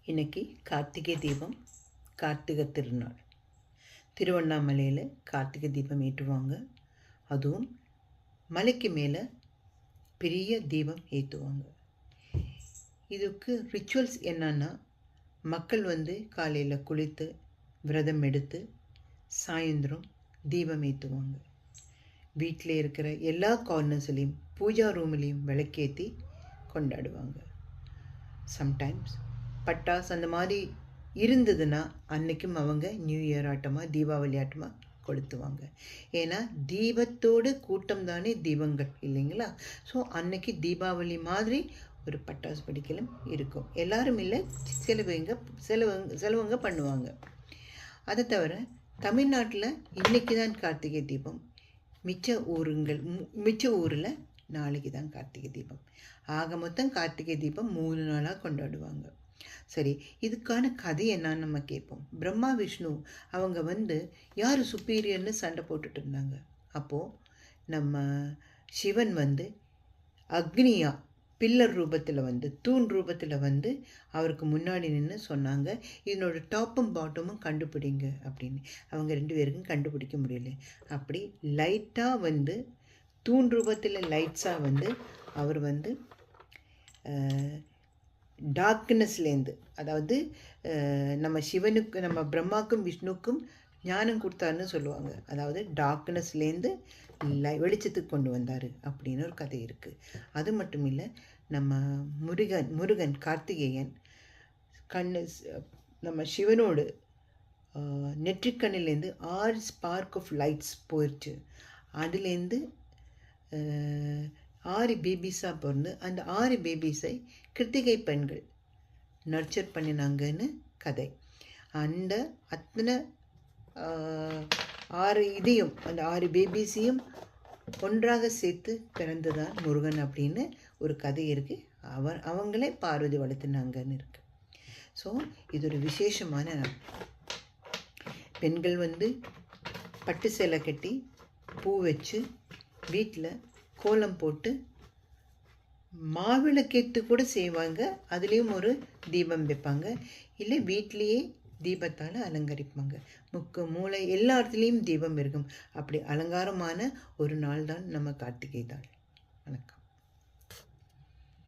இன்னைக்கு கார்த்திகை தீபம், கார்த்திகை திருநாள். திருவண்ணாமலையில் கார்த்திகை தீபம் ஏற்றுவாங்க. அதுவும் மலைக்கு மேலே பெரிய தீபம் ஏற்றுவாங்க. இதுக்கு ரிச்சுவல்ஸ் என்னன்னா, மக்கள் காலையில் குளித்து விரதம் எடுத்து சாயந்தரம் தீபம் ஏற்றுவாங்க. வீட்டில் இருக்கிற எல்லா கார்னர்ஸ்லேயும் பூஜா ரூம்லேயும் விளக்கேற்றி கொண்டாடுவாங்க. சம்டைம்ஸ் பட்டாசு அந்த மாதிரி இருந்ததுன்னா அன்றைக்கும் அவங்க நியூ இயர் ஆட்டமாக தீபாவளி ஆட்டமாக கொளுத்துவாங்க. ஏன்னா தீபத்தோடு கூட்டம் தானே தீபங்கள் இல்லைங்களா? ஸோ அன்னைக்கு தீபாவளி மாதிரி ஒரு பட்டாசு படிக்கலும் இருக்கும். எல்லாரும் இல்லை, சிலவங்க பண்ணுவாங்க. அதை தவிர தமிழ்நாட்டில் இன்றைக்கி தான் கார்த்திகை தீபம். மிச்ச ஊரில் நாளைக்கு தான் கார்த்திகை தீபம். ஆக மொத்தம் கார்த்திகை தீபம் 3 நாளாக கொண்டாடுவாங்க. சரி, இதுக்கான கதை என்னன்னு நம்ம கேட்போம். பிரம்மா விஷ்ணு அவங்க யார் சுப்பீரியர்னு சண்டை போட்டுட்டு இருந்தாங்க. அப்போது நம்ம சிவன் அக்னியா பில்லர் ரூபத்தில் தூண் ரூபத்தில் அவருக்கு முன்னாடி நின்று சொன்னாங்க, இதனோட டாப்பும் பாட்டமும் கண்டுபிடிங்க அப்படின்னு. அவங்க 2 பேருக்கும் கண்டுபிடிக்க முடியல. அப்படி லைட்டாக தூண் ரூபத்தில் லைட்ஸாக அவர் டார்க்னஸ்லேருந்து, அதாவது நம்ம சிவனுக்கு நம்ம பிரம்மாக்கும் விஷ்ணுக்கும் ஞானம் கொடுத்தாருன்னு சொல்லுவாங்க. அதாவது டார்க்னஸ்லேருந்து வெளிச்சத்துக்கு கொண்டு வந்தார் அப்படின்னு ஒரு கதை இருக்குது. அது மட்டும் இல்லை, நம்ம முருகன் கார்த்திகேயன் நம்ம சிவனோடு நெற்றிக்கண்ணிலேருந்து 6 ஸ்பார்க் ஆஃப் லைட்ஸ் போயிடுச்சு. அதுலேருந்து 6 பேபிஸாக பிறந்து அந்த 6 பேபிஸை கிருத்திகை பெண்கள் நர்ச்சர் பண்ணினாங்கன்னு கதை. அந்த அத்தனை 6 இதையும் அந்த 6 பேபிஸையும் ஒன்றாக சேர்த்து பிறந்துதான் முருகன் அப்படின்னு ஒரு கதை இருக்குது. அவங்களே பார்வதி வளர்த்துனாங்கன்னு இருக்கு. ஸோ இது ஒரு விசேஷமான நாள். பெண்கள் பட்டு சேலை கட்டி பூ வச்சு வீட்டில் கோலம் போட்டு மாவிளக்கேற்று கூட செய்வாங்க. அதுலேயும் ஒரு தீபம் வைப்பாங்க. இல்லை வீட்லேயே தீபத்தால் அலங்கரிப்பாங்க. மூளை எல்லா இடத்துலையும் தீபம் இருக்கும். அப்படி அலங்காரமான ஒரு நாள் தான் நம்ம கார்த்திகை நாள். வணக்கம்.